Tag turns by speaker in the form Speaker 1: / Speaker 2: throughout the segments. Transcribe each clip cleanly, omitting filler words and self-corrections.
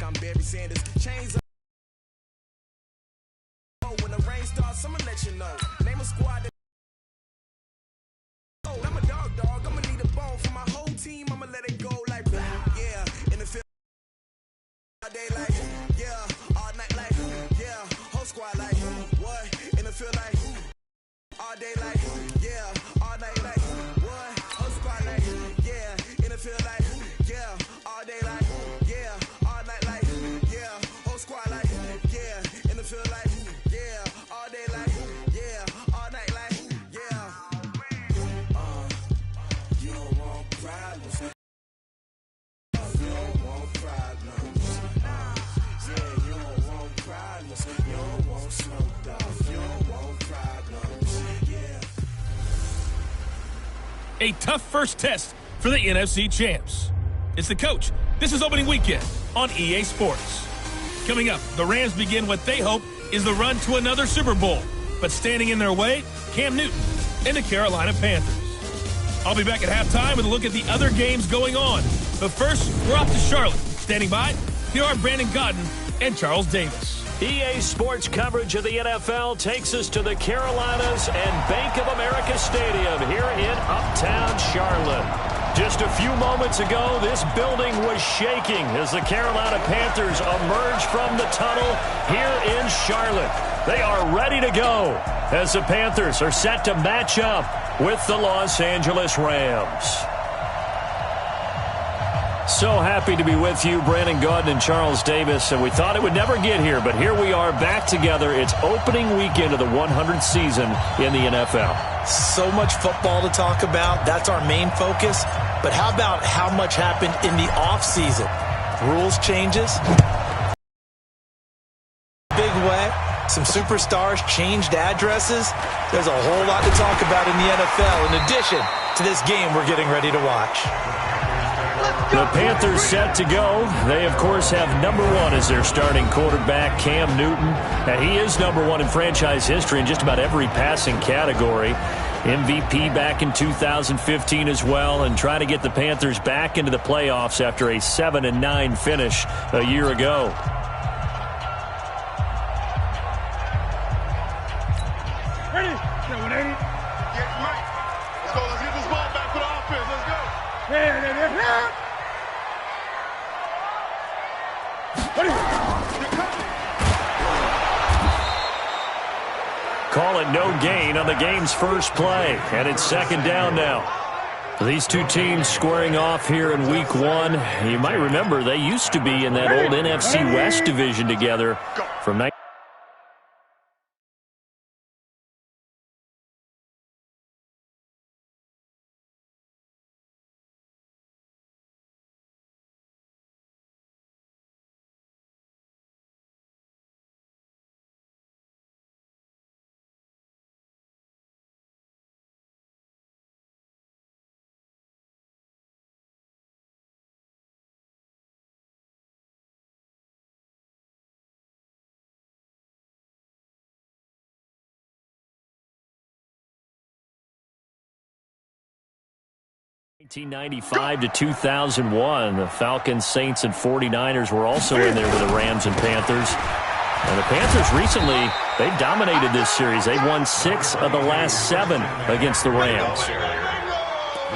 Speaker 1: I'm Barry Sanders. Chains up. When the rain starts, I'ma let you know. Name a squad that. Oh, I'm a dog. I'ma need a bone for my whole team. I'ma let it go like, yeah. In the field all day like, yeah. All night like, yeah. Whole squad like, what? In the field like, all day like, yeah. All night like, what? Whole squad like, yeah. In the field like, yeah. All day like, yeah. All night like, yeah. Whole squad like, yeah. In the field like, yeah. All day like, yeah. All night like, yeah. You don't want problems. You don't want problems. Yeah, you don't want problems. You don't want smoked off. You don't want problems. Yeah.
Speaker 2: A tough first test for the NFC champs. It's the coach. This is opening weekend on EA Sports. Coming up, the Rams begin what they hope is the run to another Super Bowl. But standing in their way, Cam Newton and the Carolina Panthers. I'll be back at halftime with a look at the other games going on. But first, we're off to Charlotte. Standing by, here are Brandon Godden and Charles Davis.
Speaker 3: EA Sports coverage of the NFL takes us to the Carolinas and Bank of America Stadium here in uptown Charlotte. Just a few moments ago, this building was shaking as the Carolina Panthers emerged from the tunnel here in Charlotte. They are ready to go as the Panthers are set to match up with the Los Angeles Rams. So happy to be with you, Brandon Gaudin and Charles Davis, and we thought it would never get here, but here we are back together. It's opening weekend of the 100th season in the NFL.
Speaker 4: So much football to talk about. That's our main focus. But how about how much happened in the offseason? Rules changes. Big way. Some superstars changed addresses. There's a whole lot to talk about in the NFL in addition to this game we're getting ready to watch.
Speaker 3: The Panthers set to go. They, of course, have number one as their starting quarterback, Cam Newton. And he is number one in franchise history in just about every passing category. MVP back in 2015 as well, and trying to get the Panthers back into the playoffs after a 7-9 finish a year ago.
Speaker 5: Ready? Yeah, 180. Yeah, Mike. Let's go. Let's get this ball back for the offense. Let's go. Yeah.
Speaker 3: Call it no gain on the game's first play, and it's second down now. These two teams squaring off here in week one. You might remember they used to be in that old NFC West division together from 19. ...1995 to 2001, the Falcons, Saints, and 49ers were also in there with the Rams and Panthers. And the Panthers recently, they've dominated this series. They've won 6 of the last 7 against the Rams.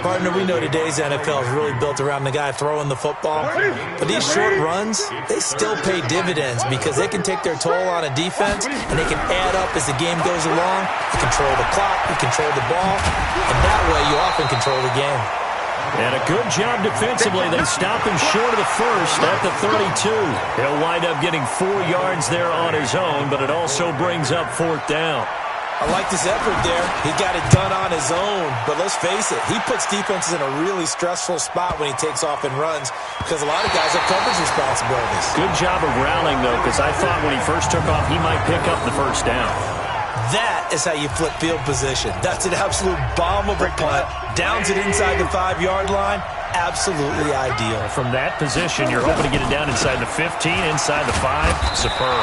Speaker 4: Partner, we know today's NFL is really built around the guy throwing the football. But these short runs, they still pay dividends because they can take their toll on a defense and they can add up as the game goes along. You control the clock, you control the ball, and that way you often control the game.
Speaker 3: And a good job defensively. They stop him short of the first at the 32. He'll wind up getting 4 yards there on his own, but it also brings up 4th down.
Speaker 4: I like this effort there. He got it done on his own. But let's face it, he puts defenses in a really stressful spot when he takes off and runs because a lot of guys have coverage responsibilities.
Speaker 3: Good job of rallying, though, because I thought when he first took off, he might pick up the first down.
Speaker 4: That is how you flip field position. That's an absolute bomb of a punt. Downs it inside the 5-yard line. Absolutely ideal.
Speaker 3: From that position, you're hoping to get it down inside the 15, inside the 5. Superb.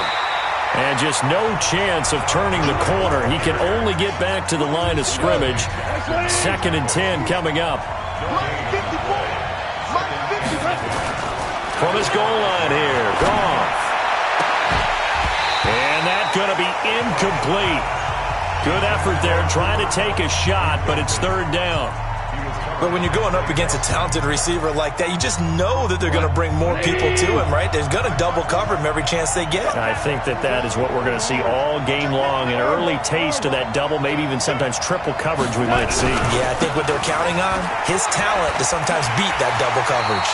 Speaker 3: And just no chance of turning the corner. He can only get back to the line of scrimmage. 2nd and 10 coming up. from his goal line here. Goff. And that's going to be incomplete. Good effort there trying to take a shot, but it's third down.
Speaker 4: But when you're going up against a talented receiver like that, you just know that they're going to bring more people to him, right? They're going to double cover him every chance they get.
Speaker 3: I think that is what we're going to see all game long. An early taste of that double, maybe even sometimes triple coverage we might see.
Speaker 4: Yeah, I think what they're counting on, his talent to sometimes beat that double coverage.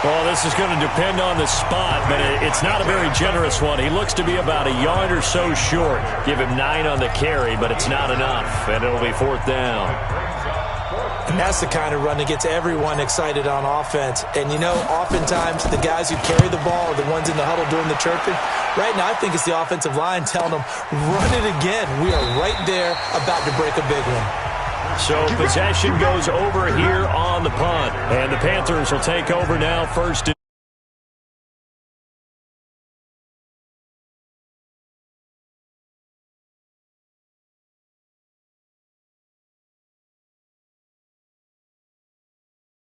Speaker 3: Well, this is going to depend on the spot, but it's not a very generous one. He looks to be about a yard or so short. Give him 9 on the carry, but it's not enough, and it'll be fourth down.
Speaker 4: And that's the kind of run that gets everyone excited on offense. And, you know, oftentimes the guys who carry the ball are the ones in the huddle doing the chirping. Right now, I think it's the offensive line telling them, run it again. We are right there about to break a big one.
Speaker 3: So possession goes over here on the punt. And the Panthers will take over now first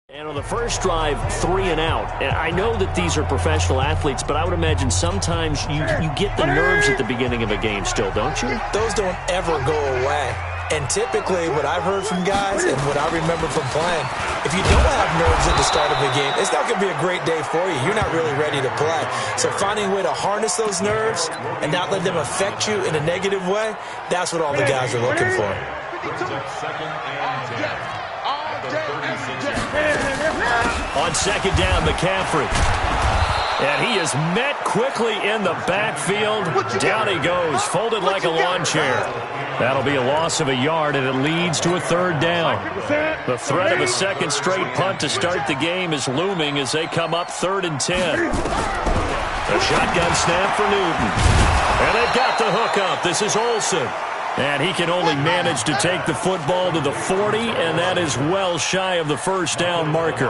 Speaker 3: and on the first drive, 3 and out. And I know that these are professional athletes, but I would imagine sometimes you get the nerves at the beginning of a game still, don't you?
Speaker 4: Those don't ever go away. And typically, what I've heard from guys and what I remember from playing, if you don't have nerves at the start of a game, it's not going to be a great day for you. You're not really ready to play. So finding a way to harness those nerves and not let them affect you in a negative way, that's what all the guys are looking for.
Speaker 3: On second down, McCaffrey. And he is met quickly in the backfield. Down he goes, folded like a lawn chair. That'll be a loss of a yard, and it leads to a third down. The threat of a second straight punt to start the game is looming as they come up 3rd and 10. A shotgun snap for Newton. And they've got the hook up. This is Olsen. And he can only manage to take the football to the 40, and that is well shy of the first down marker.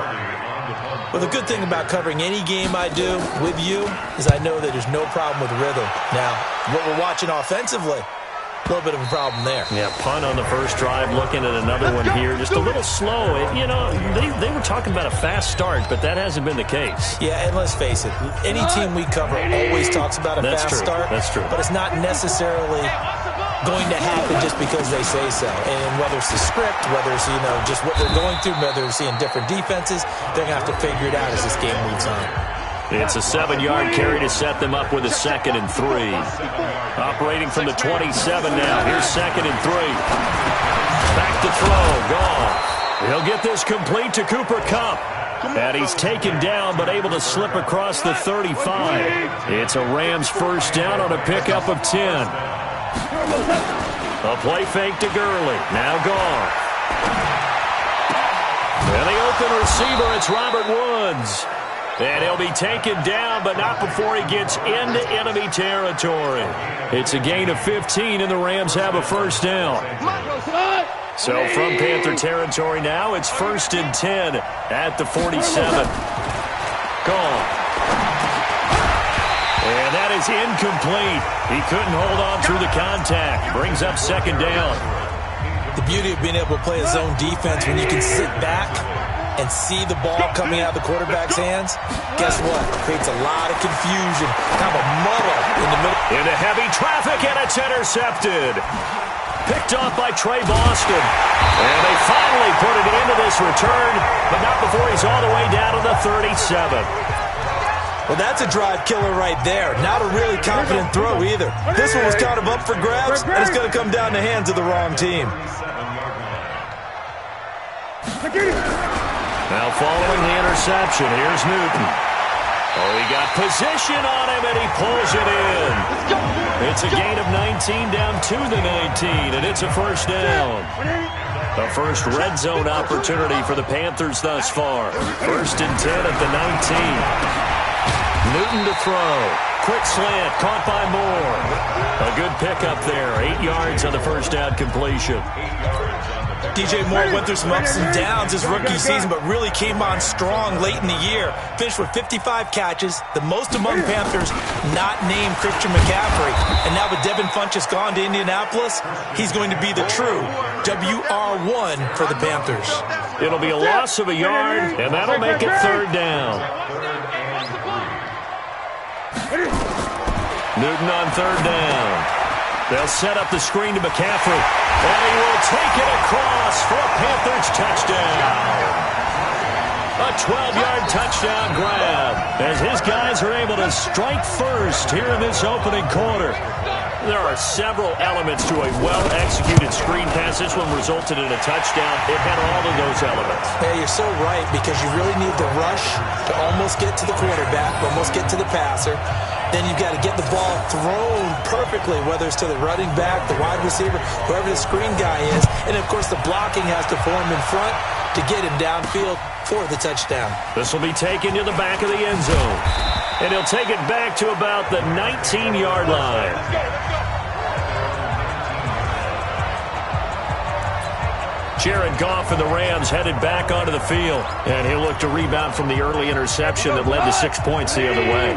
Speaker 4: Well, the good thing about covering any game I do with you is I know that there's no problem with rhythm. Now, what we're watching offensively, a little bit of a problem there.
Speaker 3: Yeah, punt on the first drive, looking at another one here. Just a little slow. You know, they were talking about a fast start, but that hasn't been the case.
Speaker 4: Yeah, and let's face it, any team we cover always talks about a fast start.
Speaker 3: That's true.
Speaker 4: But it's not necessarily going to happen just because they say so. And whether it's the script, whether it's, you know, just what they're going through, whether they're seeing different defenses, they're going to have to figure it out as this game moves on.
Speaker 3: It's a 7-yard carry to set them up with a 2nd and 3. Operating from the 27 now. Here's 2nd and 3. Back to throw. Gone. He'll get this complete to Cooper Kupp. And he's taken down but able to slip across the 35. It's a Rams first down on a pickup of 10. A play fake to Gurley. Now gone. And the open receiver, it's Robert Woods. And he'll be taken down, but not before he gets into enemy territory. It's a gain of 15, and the Rams have a first down. So from Panther territory now, it's 1st and 10 at the 47. Gone. And that is incomplete. He couldn't hold on through the contact. Brings up 2nd down.
Speaker 4: The beauty of being able to play a zone defense when you can sit back and see the ball coming out of the quarterback's hands, guess what? It creates a lot of confusion, kind of a muddle in the middle.
Speaker 3: Into heavy traffic, and it's intercepted. Picked off by Trey Boston. And they finally put it into this return, but not before he's all the way down to the 37.
Speaker 4: Well, that's a drive killer right there. Not a really confident throw either. This one was kind of up for grabs, and it's going to come down the hands of the wrong team.
Speaker 3: Now following the interception, here's Newton. Oh, he got position on him, and he pulls it in. It's a gain of 19 down to the 19, and it's a first down. The first red zone opportunity for the Panthers thus far. 1st and 10 at the 19. Newton to throw. Quick slant, caught by Moore. A good pickup there. 8 yards on the first down completion.
Speaker 4: DJ Moore went through some ups and downs his rookie season, but really came on strong late in the year. Finished with 55 catches, the most among Panthers not named Christian McCaffrey. And now with Devin Funchess gone to Indianapolis, he's going to be the true WR1 for the Panthers.
Speaker 3: It'll be a loss of a yard, and that'll make it 3rd down. Newton on third down. They'll set up the screen to McCaffrey. And he will take it across for a Panthers touchdown. A 12-yard touchdown grab as his guys are able to strike first here in this opening quarter. There are several elements to a well-executed screen pass. This one resulted in a touchdown. It had all of those elements.
Speaker 4: Yeah, you're so right, because you really need the rush to almost get to the quarterback, almost get to the passer. Then you've got to get the ball thrown perfectly, whether it's to the running back, the wide receiver, whoever the screen guy is. And, of course, the blocking has to form in front to get him downfield for the touchdown.
Speaker 3: This will be taken to the back of the end zone. And he'll take it back to about the 19-yard line. Jared Goff and the Rams headed back onto the field. And he'll look to rebound from the early interception that led to 6 points the other way.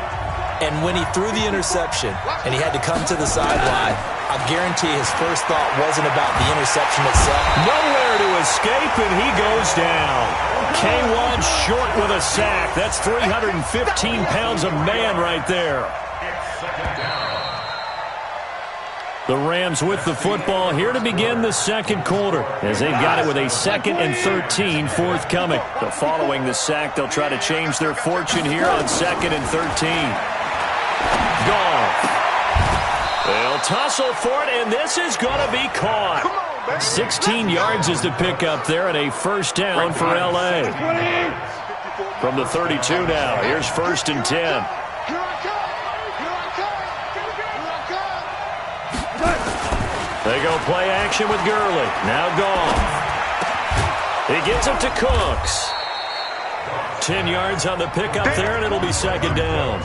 Speaker 4: And when he threw the interception and he had to come to the sideline, I guarantee his first thought wasn't about the interception itself.
Speaker 3: Nowhere to escape, and he goes down. K1 short with a sack. That's 315 pounds of man right there. The Rams with the football here to begin the second quarter, as they've got it with a 2nd and 13 forthcoming. So following the sack, they'll try to change their fortune here on 2nd and 13. Goff. They'll tussle for it, and this is going to be caught. 16 yards is the pickup there, and a first down for L.A. From the 32 now, here's 1st and 10. They go play action with Gurley. Now Goff. He gets it to Cooks. 10 yards on the pickup there, and it'll be 2nd down.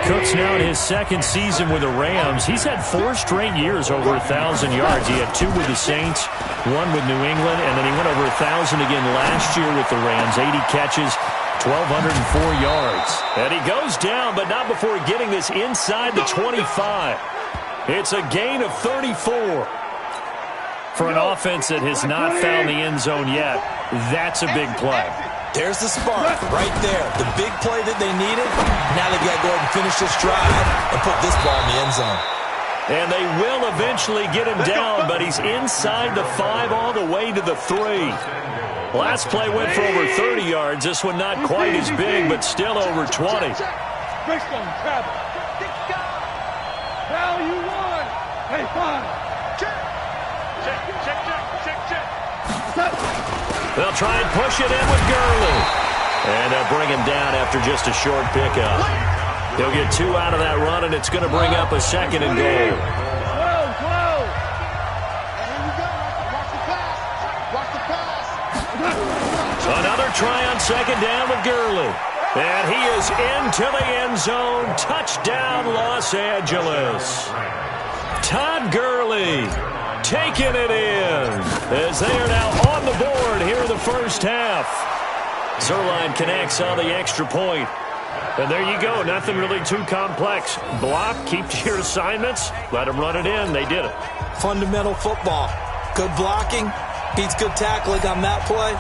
Speaker 3: Cooks now in his 2nd season with the Rams. He's had 4 straight years over 1,000 yards. He had 2 with the Saints, 1 with New England, and then he went over 1,000 again last year with the Rams. 80 catches, 1,204 yards. And he goes down, but not before getting this inside the 25. It's a gain of 34. For an offense that has not found the end zone yet, that's a big play.
Speaker 4: There's the spark right there. The big play that they needed. Now they've got to go ahead and finish this drive and put this ball in the end zone.
Speaker 3: And they will eventually get him down, but he's inside the 5 all the way to the 3. Last play went for over 30 yards. This one not quite as big, but still over 20.
Speaker 5: Now you won. Hey, 5.
Speaker 3: They'll try and push it in with Gurley. And they'll bring him down after just a short pickup. He'll get 2 out of that run, and it's going to bring up a 2nd and goal. Another try on 2nd down with Gurley. And he is into the end zone. Touchdown, Los Angeles. Todd Gurley taking it in as they are now on the board here in the first half. Zerline connects on the extra point. And there you go. Nothing really too complex. Block, keep to your assignments, let them run it in. They did it.
Speaker 4: Fundamental football. Good blocking beats good tackling on that play.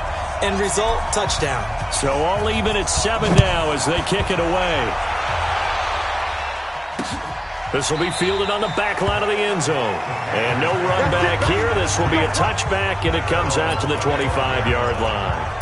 Speaker 4: End result, touchdown.
Speaker 3: So all even at 7 now as they kick it away. This will be fielded on the back line of the end zone. And no run back here. This will be a touchback, and it comes out to the 25-yard line.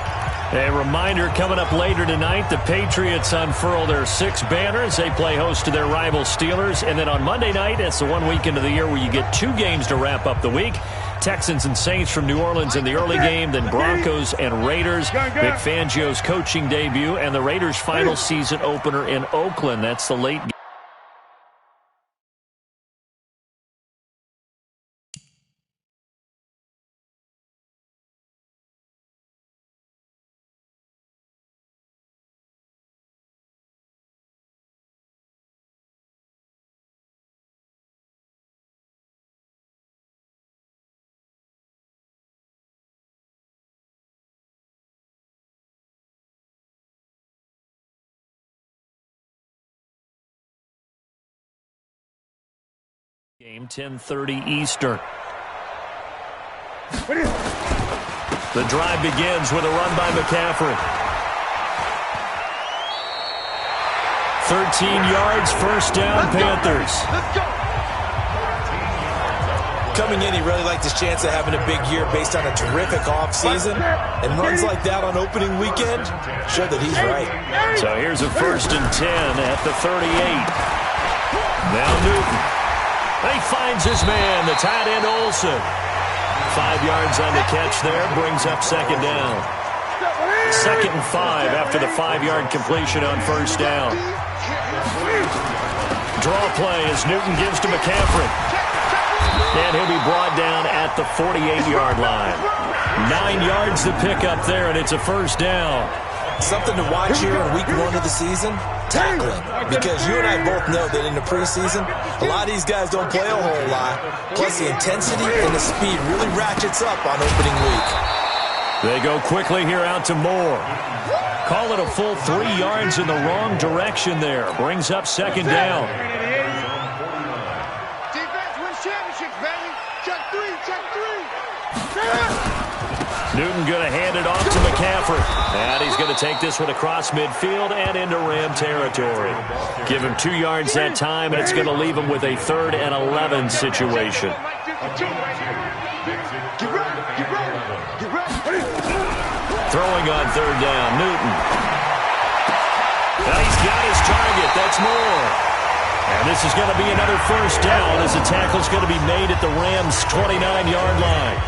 Speaker 3: A reminder coming up later tonight, the Patriots unfurl their 6 banners. They play host to their rival Steelers. And then on Monday night, it's the one weekend of the year where you get 2 games to wrap up the week. Texans and Saints from New Orleans in the early game, then Broncos and Raiders. Vic Fangio's coaching debut, and the Raiders' final season opener in Oakland. That's the late game. Game 10:30 Eastern. The drive begins with a run by McCaffrey. 13 yards, first down, Panthers.
Speaker 4: Coming in, he really liked his chance of having a big year based on a terrific offseason. And runs like that on opening weekend show that he's right.
Speaker 3: So here's a 1st and 10 at the 38. Now Newton. He finds his man, the tight end Olsen. 5 yards on the catch there, brings up 2nd down. 2nd and 5 after the 5-yard completion on 1st down. Draw play as Newton gives to McCaffrey. And he'll be brought down at the 48-yard line. 9 yards to pick up there, and it's a 1st down.
Speaker 4: Something to watch here in week 1 of the season, tackling. Because you and I both know that in the preseason, a lot of these guys don't play a whole lot. Plus the intensity and the speed really ratchets up on opening week.
Speaker 3: They go quickly here out to Moore. Call it a full 3 yards in the wrong direction there. Brings up 2nd down.
Speaker 5: Defense wins championships, baby. Check 3, check 3.
Speaker 3: Newton going to hand it off to McCaffrey. And he's going to take this one across midfield and into Ram territory. Give him 2 yards that time, and it's going to leave him with a 3rd and 11 situation. Throwing on 3rd down, Newton. Now he's got his target. That's Moore. And this is going to be another 1st down as the tackle's going to be made at the Rams' 29-yard line.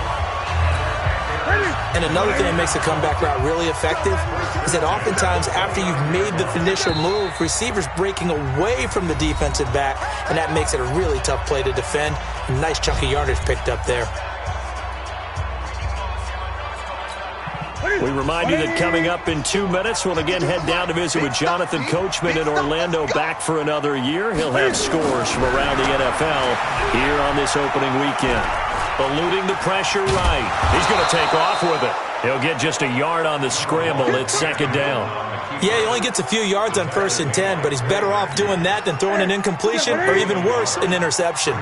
Speaker 4: And another thing that makes the comeback route really effective is that oftentimes after you've made the initial move, receivers breaking away from the defensive back, and that makes it a really tough play to defend. A nice chunk of yardage picked up there.
Speaker 3: We remind you that coming up in 2 minutes, we'll again head down to visit with Jonathan Coachman in Orlando, back for another year. He'll have scores from around the NFL here on this opening weekend. Eluding the pressure right. He's going to take off with it. He'll get just a yard on the scramble. It's 2nd down.
Speaker 4: Yeah, he only gets a few yards on 1st and 10, but he's better off doing that than throwing an incompletion or even worse, an interception.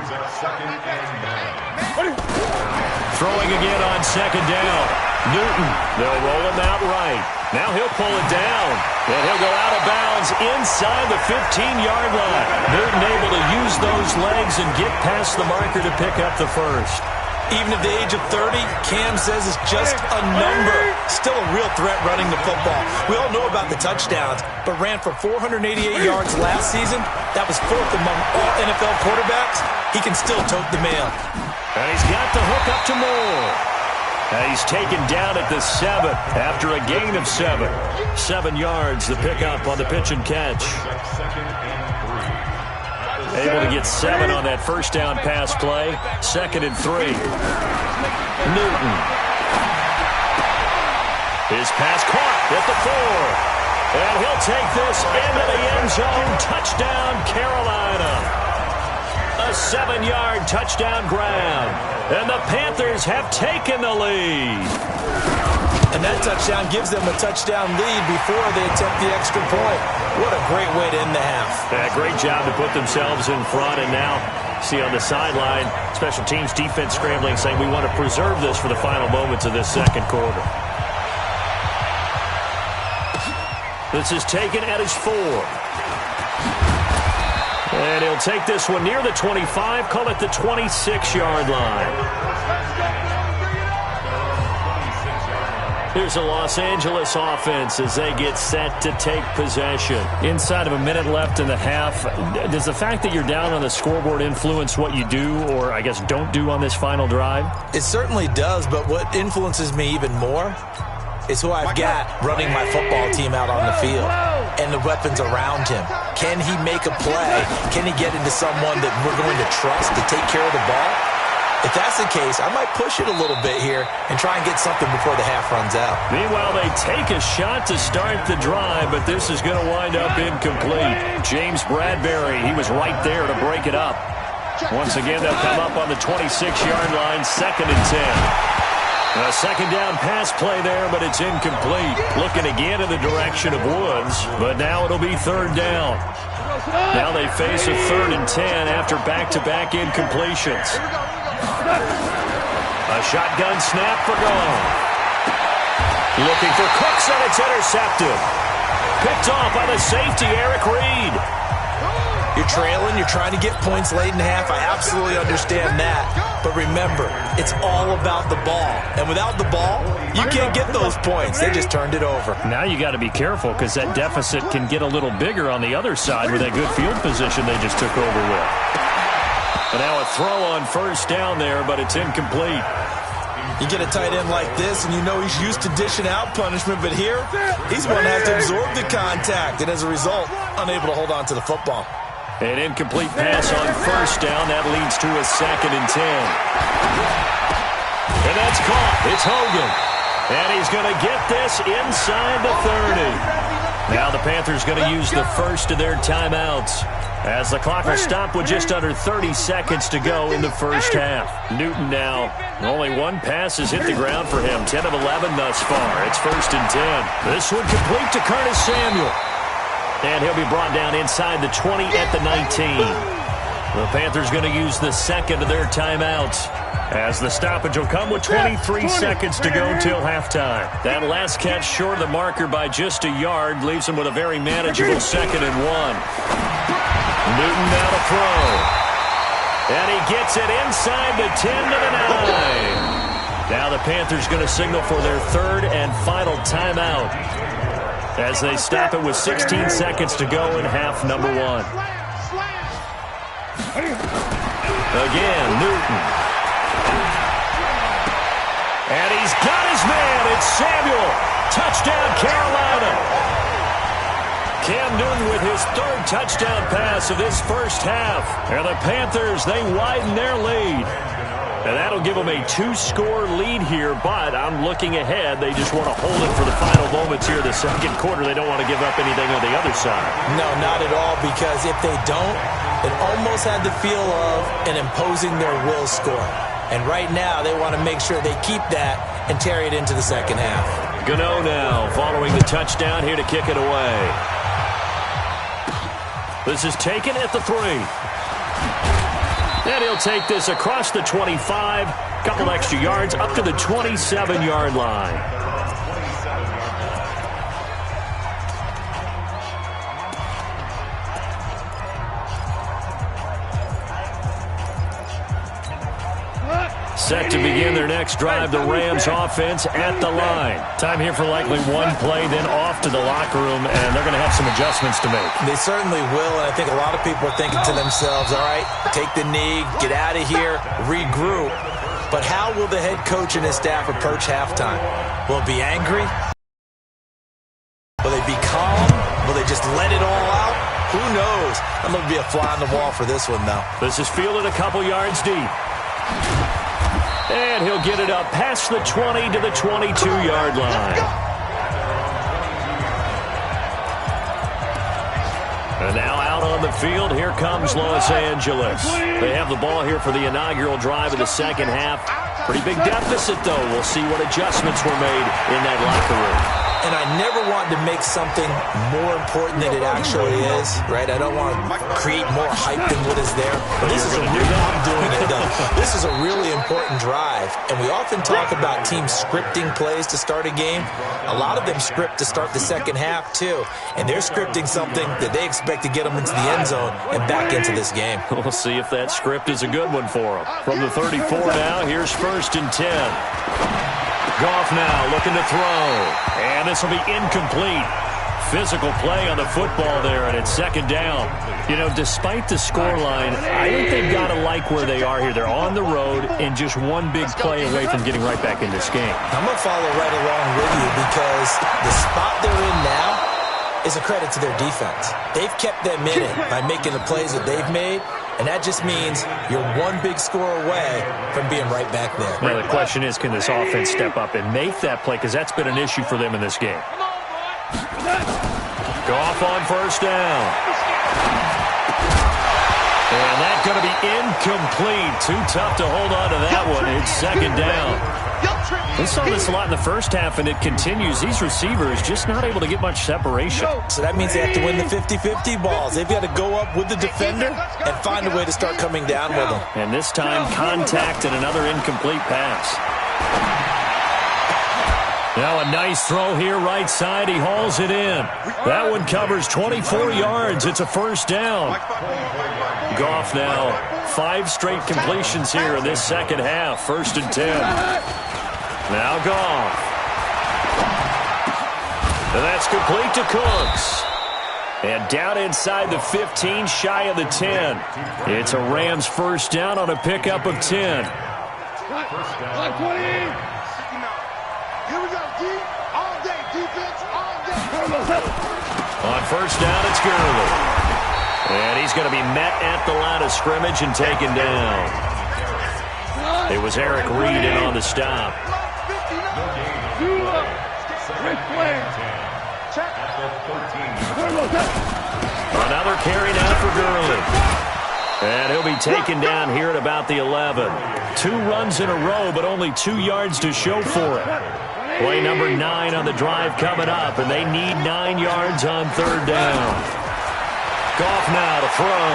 Speaker 3: Throwing again on 2nd down. Newton, they'll roll him out right. Now he'll pull it down, and he'll go out of bounds inside the 15-yard line. Newton able to use those legs and get past the marker to pick up the 1st.
Speaker 4: Even at the age of 30, Cam says it's just a number. Still a real threat running the football. We all know about the touchdowns, but ran for 488 yards last season. That was 4th among all NFL quarterbacks. He can still tote the mail.
Speaker 3: And he's got the hook up to Moore. And he's taken down at the 7 after a gain of 7. 7 yards, the pickup on the pitch and catch. Able to get 7 on that 1st down pass play. 2nd and 3. Newton. His pass caught at the 4. And he'll take this into the end zone. Touchdown, Carolina. A 7-yard touchdown grab. And the Panthers have taken the lead.
Speaker 4: And that touchdown gives them a touchdown lead before they attempt the extra point. What a great way to end the half.
Speaker 3: Yeah, great job to put themselves in front. And now, see on the sideline, special teams defense scrambling, saying we want to preserve this for the final moments of this 2nd quarter. This is taken at his 4. And he'll take this one near the 25, call it the 26-yard line. Here's the Los Angeles offense as they get set to take possession. Inside of a minute left in the half, does the fact that you're down on the scoreboard influence what you do, or I guess don't do on this final drive?
Speaker 4: It certainly does, but what influences me even more is who I've got running my football team out on the field and the weapons around him. Can he make a play? Can he get into someone that we're going to trust to take care of the ball? If that's the case, I might push it a little bit here and try and get something before the half runs out.
Speaker 3: Meanwhile, they take a shot to start the drive, but this is going to wind up incomplete. James Bradbury, he was right there to break it up. Once again, they'll come up on the 26-yard line, 2nd and 10. A 2nd down pass play there, but it's incomplete. Looking again in the direction of Woods, but now it'll be 3rd down. Now they face a 3rd and 10 after back-to-back incompletions. A shotgun snap for goal. Looking for Cooks, and it's intercepted. Picked picked off by the safety, Eric Reed.
Speaker 4: You're trailing, you're trying to get points late in half. I absolutely understand that. But remember, it's all about the ball. And without the ball, you can't get those points. They just turned it over.
Speaker 3: Now you got to be careful because that deficit can get a little bigger on the other side with that good field position they just took over with. And now a throw on first down there, but it's incomplete.
Speaker 4: You get a tight end like this, and you know he's used to dishing out punishment, but here, he's going to have to absorb the contact, and as a result, unable to hold on to the football.
Speaker 3: An incomplete pass on first down. That leads to a 2nd and 10. And that's caught. It's Hogan. And he's going to get this inside the 30. Now the Panthers going to use the first of their timeouts as the clock will stop with just under 30 seconds to go in the first half. Newton now, only one pass has hit the ground for him. 10 of 11 thus far. It's 1st and 10. This one complete to Curtis Samuel. And he'll be brought down inside the 20 at the 19. The Panthers going to use the second of their timeouts as the stoppage will come with 23 seconds to go till halftime. That last catch short of the marker by just a yard leaves him with a very manageable 2nd and 1. Newton now to throw. And he gets it inside the 10 to the 9. Now the Panthers going to signal for their third and final timeout as they stop it with 16 seconds to go in half number 1. Again, Newton. And he's got his man. It's Samuel. Touchdown, Carolina. Cam Newton with his third touchdown pass of this first half. And the Panthers, they widen their lead. And that'll give them a 2-score lead here, but I'm looking ahead. They just want to hold it for the final moments here of the second quarter. They don't want to give up anything on the other side.
Speaker 4: No, not at all, because if they don't, it almost had the feel of an imposing their will score. And right now, they want to make sure they keep that and carry it into the second half.
Speaker 3: Gano now following the touchdown here to kick it away. This is taken at the 3. And he'll take this across the 25, couple extra yards up to the 27-yard line. Set to begin their next drive, the Rams offense at the line. Time here for likely one play, then off to the locker room, and they're going to have some adjustments to make.
Speaker 4: They certainly will, and I think a lot of people are thinking to themselves, all right, take the knee, get out of here, regroup. But how will the head coach and his staff approach halftime? Will they be angry? Will they be calm? Will they just let it all out? Who knows? I'm going to be a fly on the wall for this one, though.
Speaker 3: This is fielded a couple yards deep. And he'll get it up past the 20 to the 22-yard line. And now out on the field, here comes Los Angeles. They have the ball here for the inaugural drive of the second half. Pretty big deficit, though. We'll see what adjustments were made in that locker room.
Speaker 4: And I never want to make something more important than it actually is, right? I don't want to create more hype than what is there. But this is a really, I'm doing it though. This is a really important drive. And we often talk about teams scripting plays to start a game. A lot of them script to start the second half too. And they're scripting something that they expect to get them into the end zone and back into this game.
Speaker 3: We'll see if that script is a good one for them. From the 34 now, here's 1st and 10. Goff now looking to throw. And this will be incomplete. Physical play on the football there, and it's 2nd down. You know, despite the scoreline, I think they've got to like where they are here. They're on the road and just one big play away from getting right back in this game.
Speaker 4: I'm going to follow right along with you because the spot they're in now is a credit to their defense. They've kept them in it by making the plays that they've made. And that just means you're one big score away from being right back there.
Speaker 3: Now, the question is, can this offense step up and make that play? Because that's been an issue for them in this game. Goff on 1st down. And that's going to be incomplete. Too tough to hold on to that one. It's 2nd down. We saw this a lot in the first half, and it continues. These receivers just not able to get much separation.
Speaker 4: So that means they have to win the 50-50 balls. They've got to go up with the defender and find a way to start coming down with them.
Speaker 3: And this time, contact and another incomplete pass. Now a nice throw here right side. He hauls it in. That one covers 24 yards. It's a first down. Goff now 5 straight completions here in this second half. 1st and 10. Now Goff. And that's complete to Cooks. And down inside the 15, shy of the 10. It's a Rams first down on a pickup of 10. On first down, it's Gurley. And he's going to be met at the line of scrimmage and taken down. It was Eric Reed in on the stop. Another carry now for Gurley. And he'll be taken down here at about the 11. 2 runs in a row, but only 2 yards to show for it. Play number 9 on the drive coming up, and they need 9 yards on 3rd down. Goff now to throw.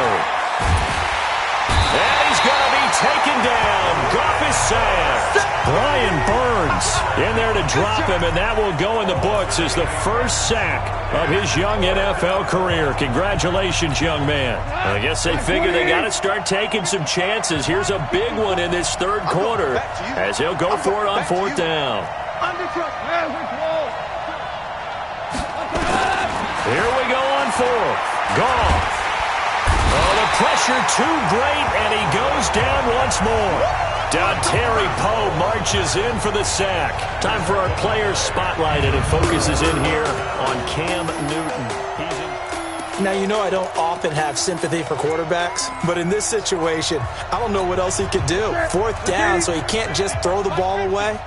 Speaker 3: And he's going to be taken down. Goff is sacked. Brian Burns in there to drop him, and that will go in the books as the first sack of his young NFL career. Congratulations, young man. I guess they figure they got to start taking some chances. Here's a big one in this 3rd quarter as he'll go for it on 4th down. Here we go on 4th. Goff. Oh, the pressure too great, and he goes down once more. Terry Poe marches in for the sack. Time for our players spotlighted, and focuses in here on Cam Newton.
Speaker 4: Now, you know I don't often have sympathy for quarterbacks, but in this situation, I don't know what else he could do. 4th down, so he can't just throw the ball away.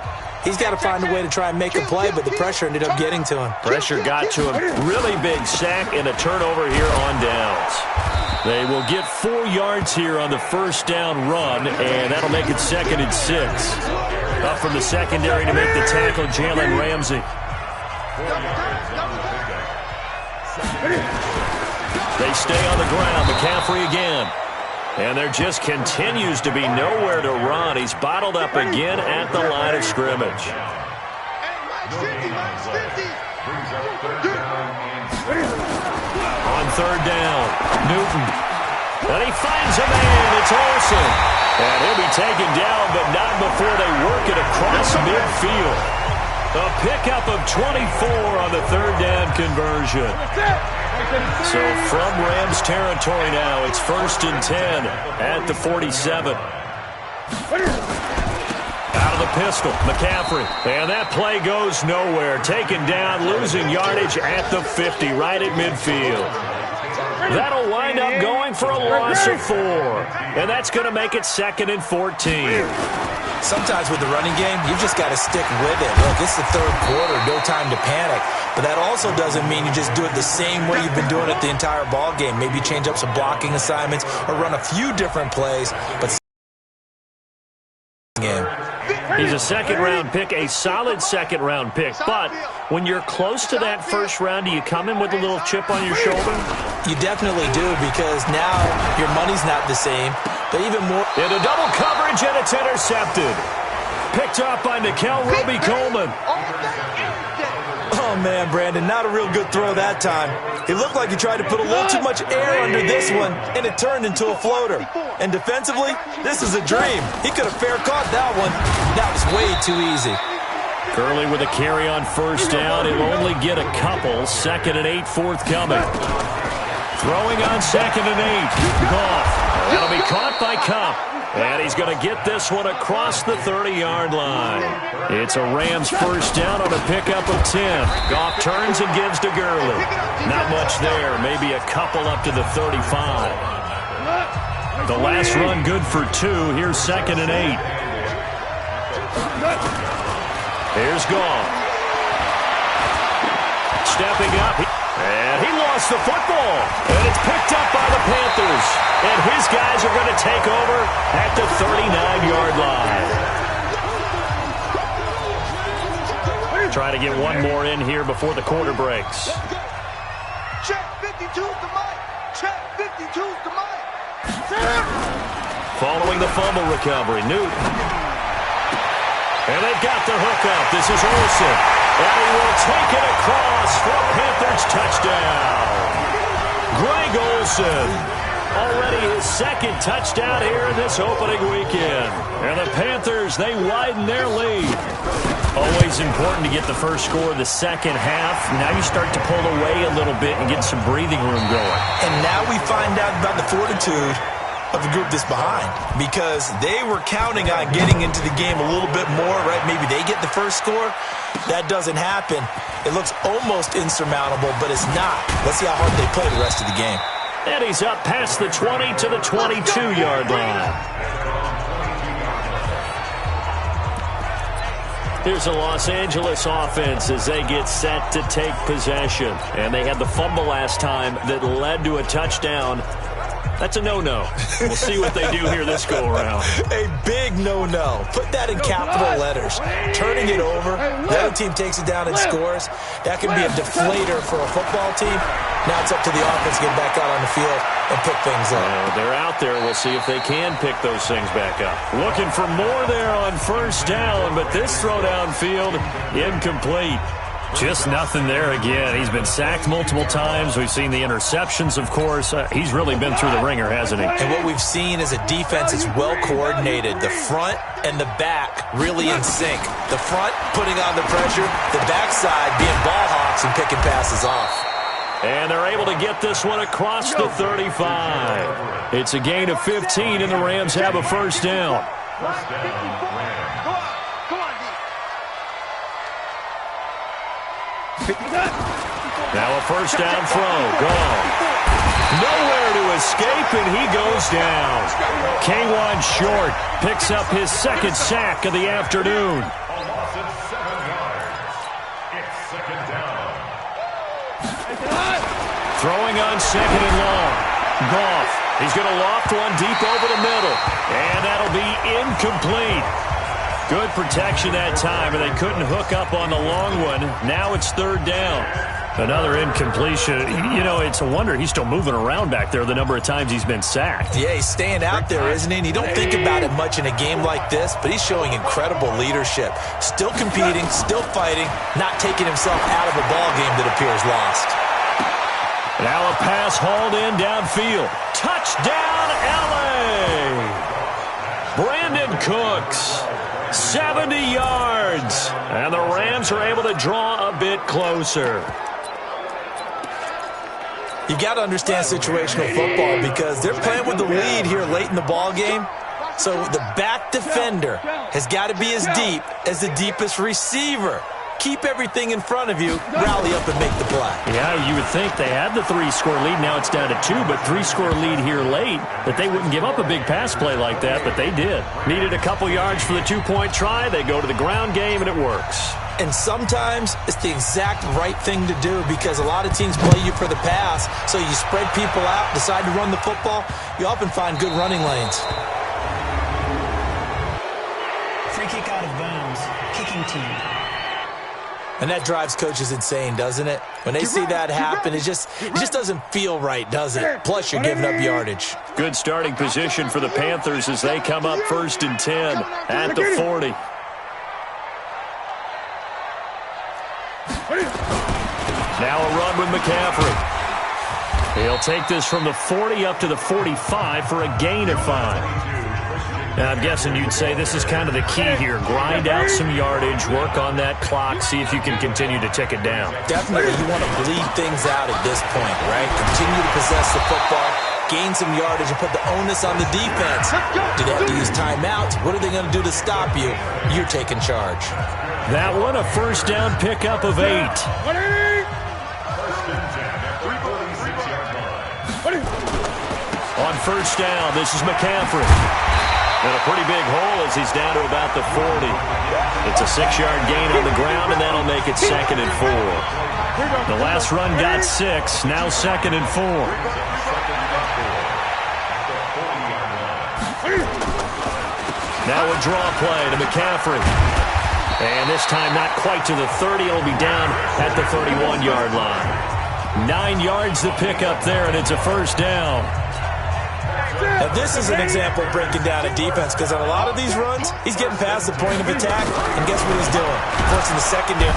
Speaker 4: He's got to find a way to try and make a play, but the pressure ended up getting to him.
Speaker 3: Pressure got to him. Really big sack and a turnover here on downs. They will get 4 yards here on the first down run, and that'll make it 2nd and 6. Up from the secondary to make the tackle, Jalen Ramsey. They stay on the ground. McCaffrey again. And there just continues to be nowhere to run. He's bottled up again at the line of scrimmage. On 3rd down, Newton. And he finds a man. It's Olsen. And he'll be taken down, but not before they work it across midfield. A pickup of 24 on the 3rd down conversion. So from Rams territory now, it's 1st and 10 at the 47. Out of the pistol, McCaffrey. And that play goes nowhere. Taken down, losing yardage at the 50, right at midfield. That'll wind up going for a loss of 4. And that's going to make it 2nd and 14.
Speaker 4: Sometimes with the running game, you've just got to stick with it. Look, it's the 3rd quarter, no time to panic. But that also doesn't mean you just do it the same way you've been doing it the entire ball game. Maybe change up some blocking assignments or run a few different plays. But
Speaker 3: he's a 2nd-round pick, a solid 2nd-round pick. But when you're close to that 1st round, do you come in with a little chip on your shoulder?
Speaker 4: You definitely do, because now your money's not the same. But even more.
Speaker 3: Into double coverage, and it's intercepted. Picked off by Nickel Roby-Coleman.
Speaker 4: Oh, man, Brandon, not a real good throw that time. It looked like he tried to put a little too much air under this one, and it turned into a floater. And defensively, this is a dream. He could have fair caught that one. That was way too easy.
Speaker 3: Gurley with a carry on 1st down. He'll only get a couple. 2nd and 8 forthcoming. Throwing on 2nd and 8. Goff. That'll be caught by Kupp. And he's going to get this one across the 30-yard line. It's a Rams first down on a pickup of 10. Goff turns and gives to Gurley. Not much there. Maybe a couple up to the 35. The last run good for 2. Here's 2nd and 8. Here's Goff. Stepping up. And he lost the football. And it's picked up by the Panthers. And his guys are going to take over at the 39-yard line. Try to get one more in here before the quarter breaks.
Speaker 5: Check 52's the mic. Check 52's the mic.
Speaker 3: Following the fumble recovery, Newton. And they've got the hook up. This is Olsen. And he will take it across for a Panthers touchdown. Greg Olsen, already his second touchdown here in this opening weekend. And the Panthers, they widen their lead. Always important to get the first score of the second half. Now you start to pull away a little bit and get some breathing room going.
Speaker 4: And now we find out about the fortitude of the group that's behind, because they were counting on getting into the game a little bit more, right? Maybe they get the first score. That doesn't happen. It looks almost insurmountable, but it's not. Let's see how hard they play the rest of the game.
Speaker 3: And he's up past the 20 to the 22-yard line. Here's the Los Angeles offense as they get set to take possession. And they had the fumble last time that led to a touchdown. That's a no-no. We'll see what they do here this go-around.
Speaker 4: A big no-no. Put that in capital letters. Turning it over, the other team takes it down and scores. That can be a deflator for a football team. Now it's up to the offense to get back out on the field and pick things up.
Speaker 3: They're out there. We'll see if they can pick those things back up. Looking for more there on first down, but this throw downfield, incomplete.
Speaker 2: Just nothing there again. He's been sacked multiple times. We've seen the interceptions, of course. He's really been through the ringer, hasn't he?
Speaker 4: And what we've seen is a defense that's well coordinated. The front and the back really in sync. The front putting on the pressure, the backside being ball hawks and picking passes off.
Speaker 3: And they're able to get this one across the 35. It's a gain of 15, and the Rams have a first down. Now a first down throw. Gone. Nowhere to escape, and he goes down. K'Wan Short picks up his second sack of the afternoon. Throwing on second and long. Goff. He's going to loft one deep over the middle. And that'll be incomplete. Good protection that time, and they couldn't hook up on the long one. Now it's third down.
Speaker 2: Another incompletion. You know, it's a wonder he's still moving around back there the number of times he's been sacked.
Speaker 4: Yeah, he's staying out there, isn't he? And you don't think about it much in a game like this, but he's showing incredible leadership. Still competing, still fighting, not taking himself out of a ball game that appears lost.
Speaker 3: Now a pass hauled in downfield. Touchdown, L.A. Brandon Cooks. 70 yards. And the Rams are able to draw a bit closer.
Speaker 4: You got to understand situational football because they're playing with the lead here late in the ball game. So the back defender has got to be as deep as the deepest receiver. Keep everything in front of you, rally up and make the play.
Speaker 3: Yeah, you would think they had the 3-score lead. Now it's down to 2, but 3-score lead here late, that they wouldn't give up a big pass play like that, but they did. Needed a couple yards for the 2-point try. They go to the ground game, and it works.
Speaker 4: And sometimes it's the exact right thing to do because a lot of teams play you for the pass, so you spread people out, decide to run the football. You often find good running lanes.
Speaker 6: Free kick out of bounds. Kicking team.
Speaker 4: And that drives coaches insane, doesn't it? When they see that happen, it just doesn't feel right, does it? Plus, you're giving up yardage.
Speaker 3: Good starting position for the Panthers as they come up 1st and 10 at the 40. Now a run with McCaffrey. He'll take this from the 40 up to the 45 for a gain of 5. Now, I'm guessing you'd say this is kind of the key here. Grind out some yardage, work on that clock, see if you can continue to tick it down.
Speaker 4: Definitely, you want to bleed things out at this point, right? Continue to possess the football, gain some yardage, and put the onus on the defense. Do they have to use timeouts? What are they going to do to stop you? You're taking charge.
Speaker 3: That one, a first down pickup of 8. On first down, this is McCaffrey. And a pretty big hole as he's down to about the 40. It's a 6-yard gain on the ground, and that'll make it 2nd and 4. The last run got 6, now 2nd and 4. Now a draw play to McCaffrey. And this time not quite to the 30. It'll be down at the 31-yard line. 9 yards to pick up there, and it's a first down.
Speaker 4: Now, this is an example of breaking down a defense because on a lot of these runs, he's getting past the point of attack, and guess what he's doing? Forcing the secondary.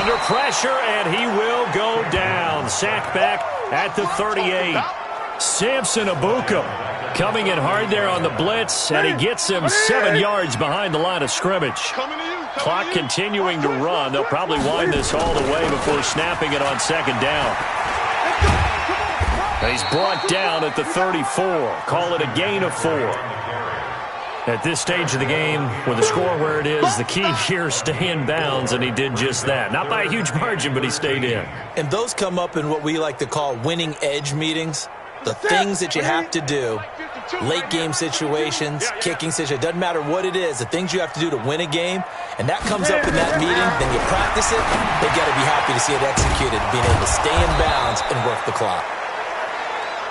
Speaker 3: Under pressure, and he will go down. Sacked back at the 38. Samson Abuka coming in hard there on the blitz, and he gets him 7 yards behind the line of scrimmage. Clock continuing to run. They'll probably wind this all the way before snapping it on second down. He's brought down at the 34. Call it a gain of 4. At this stage of the game, with the score where it is, the key here, stay in bounds, and he did just that. Not by a huge margin, but he stayed in.
Speaker 4: And those come up in what we like to call winning edge meetings. The things that you have to do, late game situations, kicking situations, doesn't matter what it is, the things you have to do to win a game, and that comes up in that meeting, then you practice it, they've got to be happy to see it executed, being able to stay in bounds and work the clock.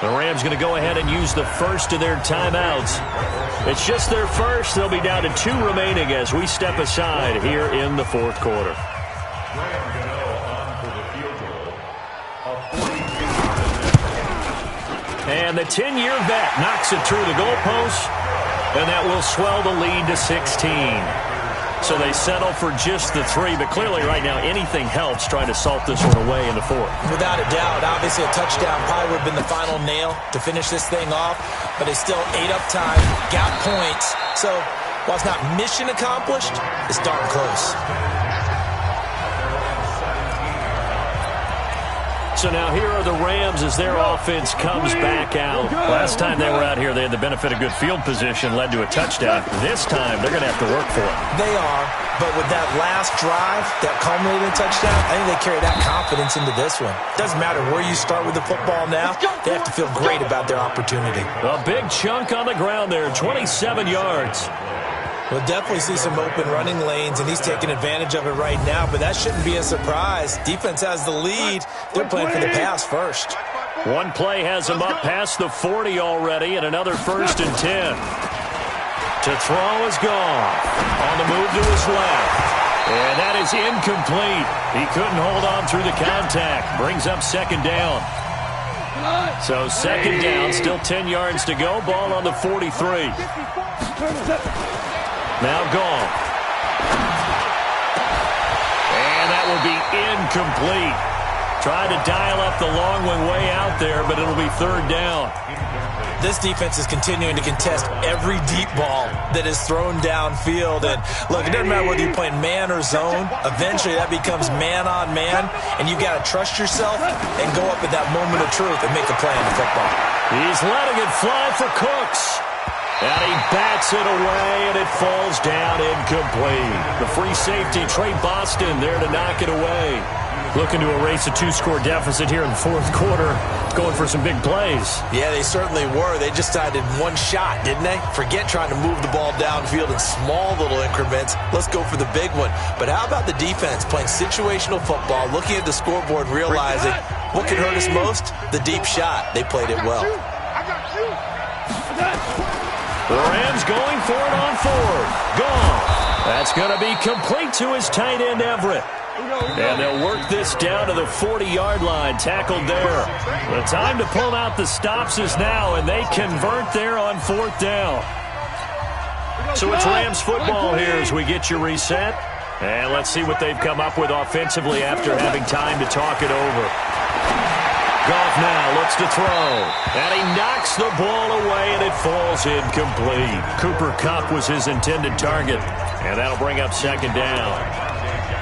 Speaker 3: The Rams going to go ahead and use the first of their timeouts. It's just their first. They'll be down to 2 remaining as we step aside here in the fourth quarter. And the 10-year vet knocks it through the goalpost, and that will swell the lead to 16. So they settle for just the 3, but clearly right now anything helps trying to salt this one away in the 4th.
Speaker 4: Without a doubt, obviously a touchdown probably would have been the final nail to finish this thing off, but they still ate up time, got points. So while it's not mission accomplished, it's darn close.
Speaker 3: So now here are the Rams as their offense comes back out. Last time they were out here, they had the benefit of good field position, led to a touchdown. This time, they're going to have to work for it.
Speaker 4: They are, but with that last drive, that culminating touchdown, I think they carry that confidence into this one. Doesn't matter where you start with the football now, they have to feel great about their opportunity.
Speaker 3: A big chunk on the ground there, 27 yards.
Speaker 4: We'll definitely see some open running lanes, and he's taking advantage of it right now, but that shouldn't be a surprise. Defense has the lead. They're playing for the pass first.
Speaker 3: One play has him up past the 40 already, and another 1st and 10. To throw is gone. On the move to his left. And that is incomplete. He couldn't hold on through the contact. Brings up second down. So second down, still 10 yards to go. Ball on the 43. Now gone. And that will be incomplete. Tried to dial up the long one way out there, but it'll be 3rd down.
Speaker 4: This defense is continuing to contest every deep ball that is thrown downfield. And look, it doesn't matter whether you're playing man or zone. Eventually that becomes man on man, and you got to trust yourself and go up at that moment of truth and make a play on the football.
Speaker 3: He's letting it fly for Cooks. And he bats it away, and it falls down incomplete. The free safety, Trey Boston, there to knock it away. Looking to erase a 2-score deficit here in the 4th quarter. Going for some big plays.
Speaker 4: Yeah, they certainly were. They just decided one shot, didn't they? Forget trying to move the ball downfield in small little increments. Let's go for the big one. But how about the defense playing situational football, looking at the scoreboard, realizing what can hurt us most? The deep shot. They played it well.
Speaker 3: The Rams going for it on 4th. Gone. That's going to be complete to his tight end, Everett. And they'll work this down to the 40-yard line, tackled there. The time to pull out the stops is now, and they convert there on 4th down. So it's Rams football here as we get you reset. And let's see what they've come up with offensively after having time to talk it over. Goff now looks to throw. And he knocks the ball away, and it falls incomplete. Cooper Kupp was his intended target. And that'll bring up second down.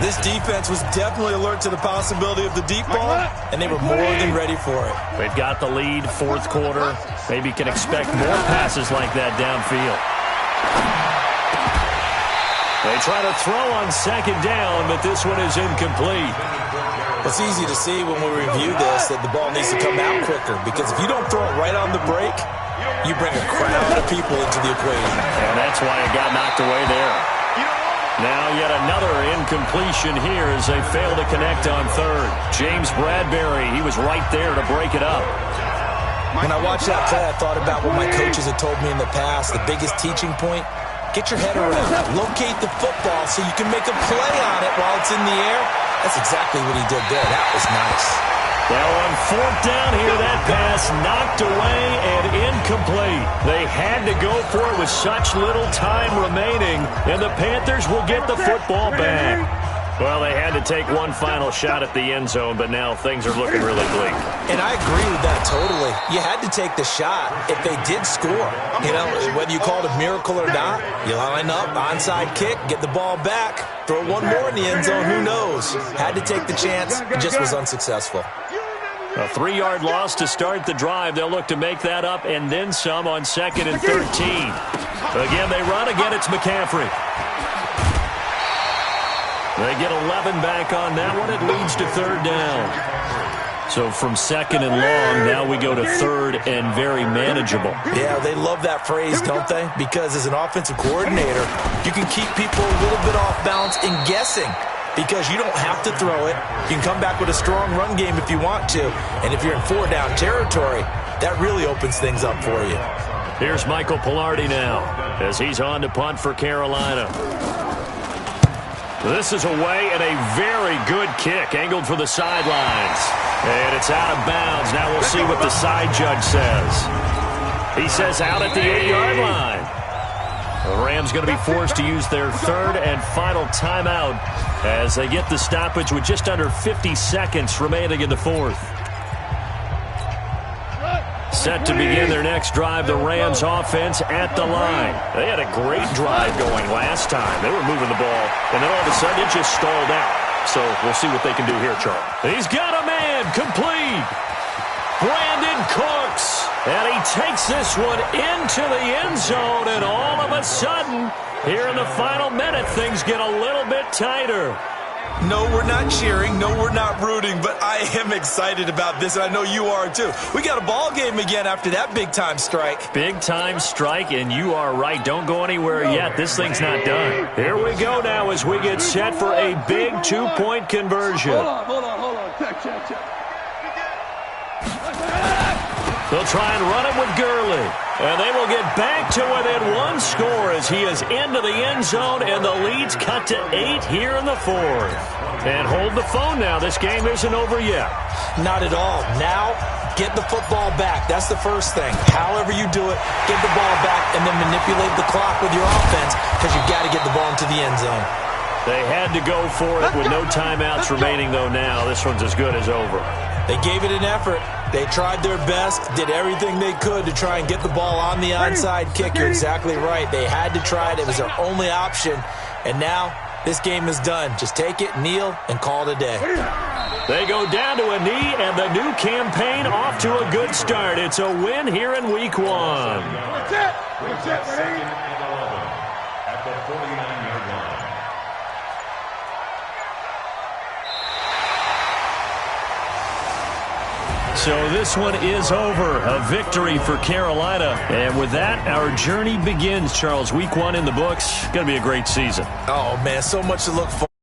Speaker 4: This defense was definitely alert to the possibility of the deep ball, and they were more than ready for it.
Speaker 3: They've got the lead, 4th quarter. Maybe can expect more passes like that downfield. They try to throw on second down, but this one is incomplete.
Speaker 4: It's easy to see when we review this that the ball needs to come out quicker, because if you don't throw it right on the break, you bring a crowd of people into the equation.
Speaker 3: And that's why it got knocked away there. Now yet another incompletion here as they fail to connect on 3rd. James Bradbury, he was right there to break it up.
Speaker 4: When I watched that play, I thought about what my coaches had told me in the past. The biggest teaching point, get your head around it. Locate the football so you can make a play on it while it's in the air. That's exactly what he did there. That was nice.
Speaker 3: Well, on 4th down here, that pass pass knocked away and incomplete. They had to go for it with such little time remaining, and the Panthers will get the football back. Well, they had to take one final shot at the end zone, but now things are looking really bleak.
Speaker 4: And I agree with that totally. You had to take the shot if they did score. You know, whether you call it a miracle or not, you line up, onside kick, get the ball back, throw one more in the end zone, who knows? Had to take the chance, just was unsuccessful.
Speaker 3: A 3-yard loss to start the drive. They'll look to make that up and then some on 2nd and 13. Again, they run. Again, it's McCaffrey. They get 11 back on that one. It leads to 3rd down. So from 2nd and long, now we go to 3rd and very manageable.
Speaker 4: Yeah, they love that phrase, don't they? Because as an offensive coordinator, you can keep people a little bit off balance and guessing. Because you don't have to throw it. You can come back with a strong run game if you want to. And if you're in 4-down territory, that really opens things up for you.
Speaker 3: Here's Michael Pilardi now as he's on to punt for Carolina. This is away and a very good kick, angled for the sidelines. And it's out of bounds. Now we'll see what the side judge says. He says out at the 8-yard line. The Rams going to be forced to use their 3rd and final timeout as they get the stoppage with just under 50 seconds remaining in the 4th. Set to begin their next drive, the Rams offense at the line. They had a great drive going last time. They were moving the ball, and then all of a sudden it just stalled out. So we'll see what they can do here, Charles. He's got a man, complete. Brandon Cooks, and he takes this one into the end zone, and all of a sudden, here in the final minute, things get a little bit tighter.
Speaker 4: No, we're not cheering. No, we're not rooting, but I am excited about this, and I know you are too. We got a ball game again after that big-time strike.
Speaker 3: Big-time strike, and you are right. Don't go anywhere yet. This thing's not done. Here we go now as we get set for a big 2-point conversion.
Speaker 5: Hold on. Check.
Speaker 3: They'll try and run it with Gurley. And they will get back to within 1 score as he is into the end zone, and the lead's cut to 8 here in the 4th. And hold the phone now. This game isn't over yet.
Speaker 4: Not at all. Now, get the football back. That's the first thing. However you do it, get the ball back and then manipulate the clock with your offense because you've got to get the ball into the end zone.
Speaker 3: They had to go for it with no timeouts remaining, though, now. This one's as good as over.
Speaker 4: They gave it an effort. They tried their best, did everything they could to try and get the ball on the onside kick. You're exactly right. They had to try it. It was their only option. And now, this game is done. Just take it, kneel, and call it a day.
Speaker 3: They go down to a knee, and the new campaign off to a good start. It's a win here in Week 1.
Speaker 5: That's it.
Speaker 7: At the 49-yard line.
Speaker 3: So this one is over. A victory for Carolina. And with that, our journey begins, Charles. Week 1 in the books. Going to be a great season.
Speaker 4: Oh, man, so much to look forward to.